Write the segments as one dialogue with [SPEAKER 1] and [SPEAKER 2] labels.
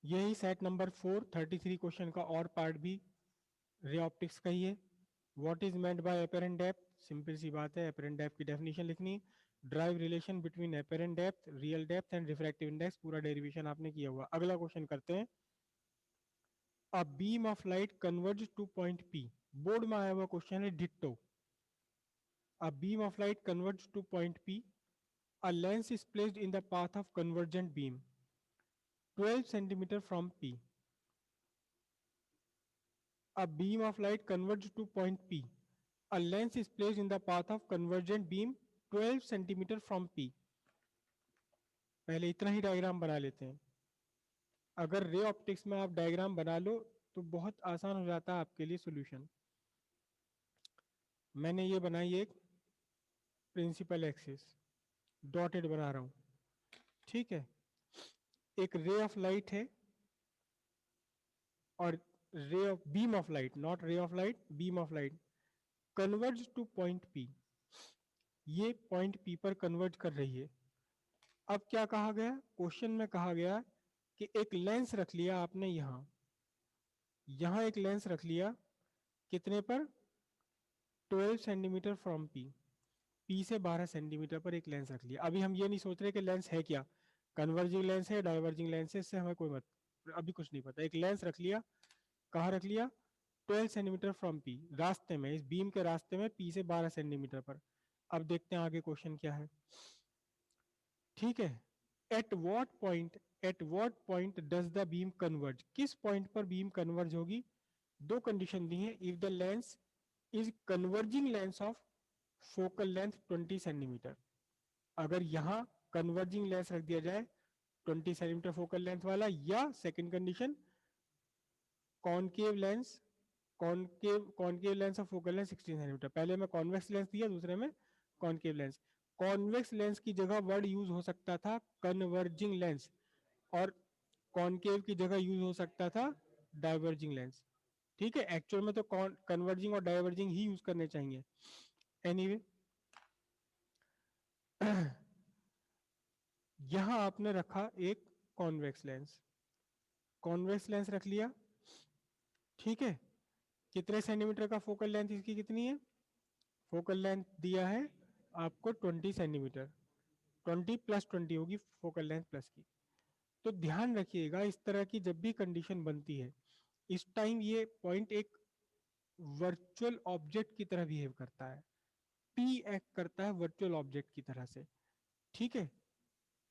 [SPEAKER 1] यही set number 433 question का और पार्ट भी रे ऑप्टिक्स का ही है। What is meant by apparent depth? Simple सी बात है, अपेरेंट डेप्थ की डेफिनेशन लिखनी। Derive relation between apparent depth, real depth and refractive index, पूरा डेरिवेशन आपने किया हुआ। अगला क्वेश्चन करते हैं। A beam of light converge to point P. Board में आया हुआ क्वेश्चन है ditto. A beam of light converge to point P. A lens is placed in the path of convergent beam 12 centimeter from P. A beam of light converges to point P. A lens is placed in the path of convergent beam 12 centimeter from P. पहले इतना ही diagram बना लेते हैं। अगर ray optics में आप diagram बना लो तो बहुत आसान हो जाता है आपके लिए सॉल्यूशन। मैंने ये बनाई एक प्रिंसिपल एक्सिस, डॉटेड बना रहा हूं, ठीक है। एक रे ऑफ लाइट है और ray of beam of light, not ray of light, beam of light converge to point P. ये पॉइंट पी पर कन्वर्ज कर रही है। अब क्या कहा गया क्वेश्चन में? कहा गया कि एक लेंस रख लिया आपने यहां एक लेंस रख लिया, कितने पर? 12 सेंटीमीटर फ्रॉम पी। पी से 12 सेंटीमीटर पर एक लेंस रख लिया। अभी हम ये नहीं सोच रहे कि लेंस है क्या, कन्वर्जिंग लेंस है, डाइवर्जिंग लेंस है, इससे हमें कोई मत, अभी कुछ नहीं पता। एक लेंस रख लिया, कहाँ रख लिया? 12 सेंटीमीटर फ्रॉम पी, रास्ते में, इस बीम के रास्ते में, पी से 12 सेंटीमीटर पर। अब देखते हैं आगे क्वेश्चन क्या है, ठीक है। At what point does the beam converge? किस पॉइंट पर बीम कन्वर्ज होगी? दो कंडीशन दी है। If the lens is converging lens of focal length 20 centimetre, अगर यहां कन्वर्जिंग लेंस रख दिया जाए 20 सेंटीमीटर फोकल लेंथ वाला, या second condition concave lens, concave lens of focal length 16 centimetre. पहले में कॉन्वेक्स लेंस दिया, दूसरे में कॉनकेव लेंस। कॉन्वेक्स लेंस की जगह वर्ड यूज हो सकता था कन्वर्जिंग लेंस, और कॉनकेव की जगह यूज हो सकता था डाइवर्जिंग लेंस, ठीक है। एक्चुअल में तो कन्वर्जिंग और डाइवर्जिंग ही यूज करने चाहिए। एनीवे यहां आपने रखा एक कॉन्वेक्स लेंस, कॉन्वेक्स लेंस रख लिया, ठीक है। कितने सेंटीमीटर का फोकल लेंथ इसकी कितनी है? फोकल लेंथ दिया है आपको 20 सेंटीमीटर, 20 प्लस 20 होगी फोकल लेंथ प्लस की। तो ध्यान रखिएगा, इस तरह की जब भी कंडीशन बनती है, इस टाइम ये पॉइंट एक वर्चुअल ऑब्जेक्ट की तरह बिहेव करता है। पी एक्ट करता है वर्चुअल ऑब्जेक्ट की तरह से, ठीक है।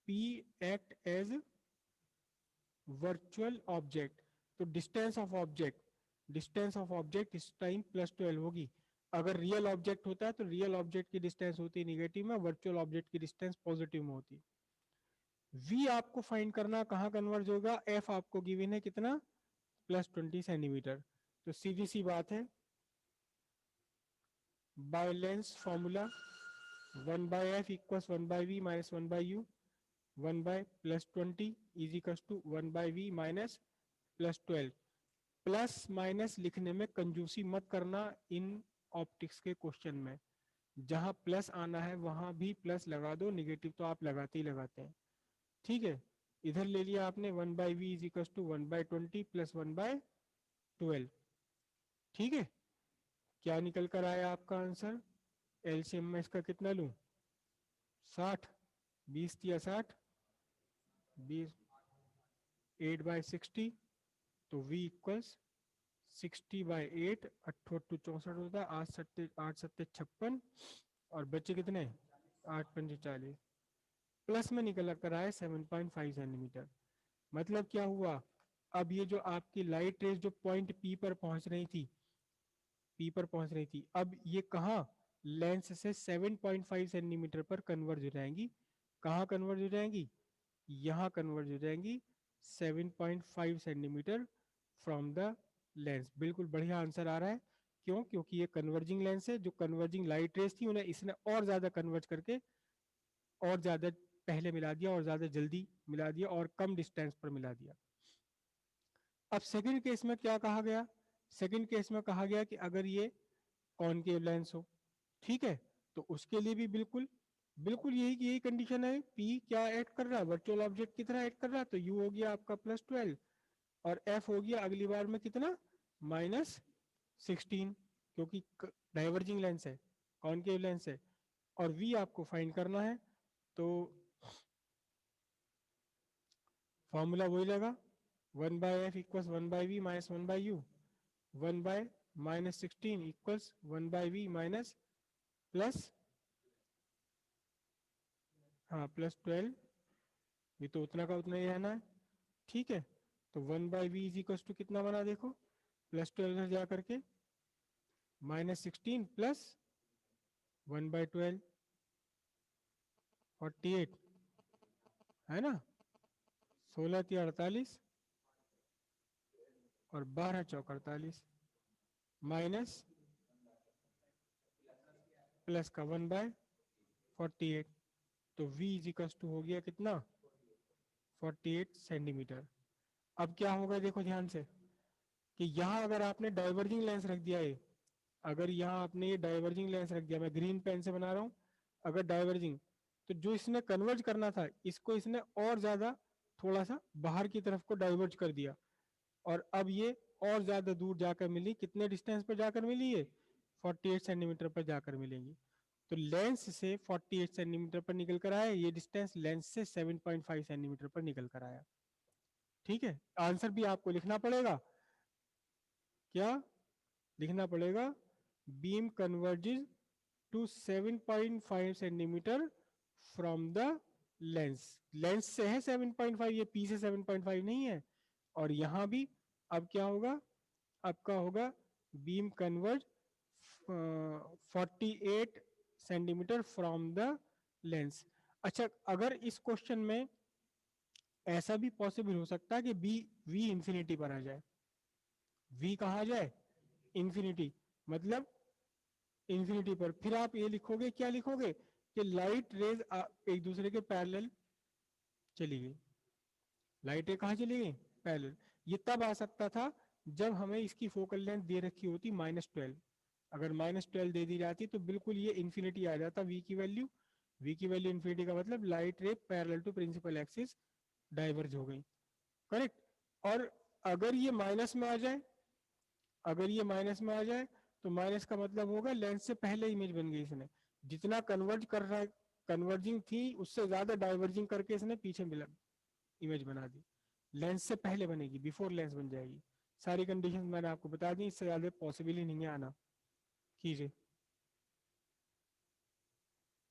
[SPEAKER 1] P act as virtual object. तो डिस्टेंस ऑफ ऑब्जेक्ट इस टाइम +12 होगी। अगर रियल ऑब्जेक्ट होता है तो रियल ऑब्जेक्ट की डिस्टेंस होती है नेगेटिव में, वर्चुअल ऑब्जेक्ट की डिस्टेंस पॉजिटिव में होती है। वी आपको फाइंड करना, कहां कन्वर्ज होगा? एफ आपको गिवन है कितना? +20 सेंटीमीटर। तो सीधी सी बात है, by lens formula 1/f equals 1/v minus 1/u, 1/+20 is equals to 1/v minus +12। Plus minus लिखने में कंजूसी मत करना इन ऑप्टिक्स के क्वेश्चन में। जहां प्लस आना है वहां भी प्लस लगा दो, निगेटिव तो आप लगाते ही लगाते हैं, ठीक है। इधर ले लिया आपने 1/v is equal to 1/20 plus 1/12, ठीक है। क्या निकल कर आया आपका आंसर? एलसीएम में इसका कितना लूं? 60, 20 × 60, 20, 8/60, तो v इक्वल्स 60/8, 8×8 = 64 होता है, 8×7 = 56, और बच्चे कितने? 8×5 = 40। प्लस में निकल कर आए 7.5 सेंटीमीटर। मतलब क्या हुआ? अब ये जो आपकी लाइट रेज जो पॉइंट पी पर पहुंच रही थी, अब ये कहां लेंस से 7.5 सेंटीमीटर पर कन्वर्ज हो जाएंगी। कहां कन्वर्ज हो जाएंगी? यहां कन्वर्ज हो जाएंगी 7.5 सेंटीमीटर फ्रॉम द लेंस। बिल्कुल बढ़िया आंसर आ रहा है। क्यों? क्योंकि ये कन्वर्जिंग लेंस है, जो कन्वर्जिंग लाइट रेज थी उन्हें इसने और ज्यादा कन्वर्ज करके और ज्यादा पहले मिला दिया, और ज्यादा जल्दी मिला दिया, और कम डिस्टेंस पर मिला दिया। अब सेकंड केस में क्या कहा गया? सेकंड केस में कहा गया कि अगर ये कॉनकेव लेंस हो, ठीक है, तो उसके लिए भी बिल्कुल बिल्कुल यही कंडीशन है। पी क्या ऐड कर रहा है? वर्चुअल ऑब्जेक्ट की तरह ऐड कर रहा है, तो यू हो गया आपका +12, और एफ हो गया अगली बार में कितना -16, क्योंकि डाइवर्जिंग लेंस है, कॉनकेव लेंस है। और वी आपको फाइंड करना है, तो फॉर्मूला वही लगा 1/f equals 1/v minus 1/u, 1/-16 equals 1/v minus plus, हाँ +12, ये तो उतना का उतना ही रहना है, ठीक है। तो 1/v इज इक्वल्स टू कितना बना देखो, +12 जा करके -16 प्लस 1/12, 48 है ना, 16×3 = 48 और 12×4 = 48 माइनस प्लस का 1/48, तो v इज इक्वल्स टू हो गया कितना 48 सेंटीमीटर। अब क्या होगा देखो ध्यान से कि यहाँ अगर आपने डाइवर्जिंग लेंस रख दिया है, अगर यहाँ आपने ये डाइवर्जिंग लेंस रख दिया, मैं ग्रीन पेन से बना रहा हूँ, अगर डाइवर्जिंग, तो जो इसने कन्वर्ज करना था इसको इसने और ज्यादा थोड़ा सा बाहर की तरफ को डाइवर्ज कर दिया, और अब ये और ज्यादा दूर जाकर मिली, कितने डिस्टेंस पर जाकर मिली है 48 सेंटीमीटर पर जाकर मिलेंगी। तो लेंस से 48 सेंटीमीटर पर निकल कर आया, ये डिस्टेंस लेंस से 7.5 सेंटीमीटर पर निकल कर आया, ठीक है। आंसर भी आपको लिखना पड़ेगा, क्या लिखना पड़ेगा, beam converges to 7.5 centimetre from the lens, lens से है 7.5, ये पी से 7.5 नहीं है। और यहां भी अब क्या होगा, आपका होगा beam converge 48 centimetre from the lens. अच्छा, अगर इस क्वेश्चन में ऐसा भी पॉसिबल हो सकता है कि बी वी इंफिनिटी पर आ जाए, वी कहाँ जाए इंफिनिटी, मतलब इंफिनिटी पर, फिर आप ये लिखोगे, क्या लिखोगे कि लाइट रेज एक दूसरे के पैरेलल चली गई, लाइटें कहाँ चली गई पैरेलल। ये तब आ सकता था जब हमें इसकी फोकल लेंथ दे रखी होती -12, अगर -12 दे दी जाती तो बिल्कुल ये इंफिनिटी आ जाता v की वैल्यू, v की वैल्यू इंफिनिटी का मतलब light ray parallel to principal axis diverge हो गई, करेक्ट। और अगर ये माइनस में आ जाए, अगर ये माइनस में आ जाए तो माइनस का मतलब होगा लेंस से पहले इमेज बन गई इसने, जितना कन्वर्ज कर रहा है, कन्वर्जिंग थी उससे ज्यादा डाइवर्जिंग करके इसने पीछे मिला इमेज बना दी, लेंस से पहले बनेगी, बिफोर लेंस बन जाएगी। सारी कंडीशन मैंने आपको बता दी, इससे ज्यादा पॉसिबल ही नहीं है आना, कीजिए।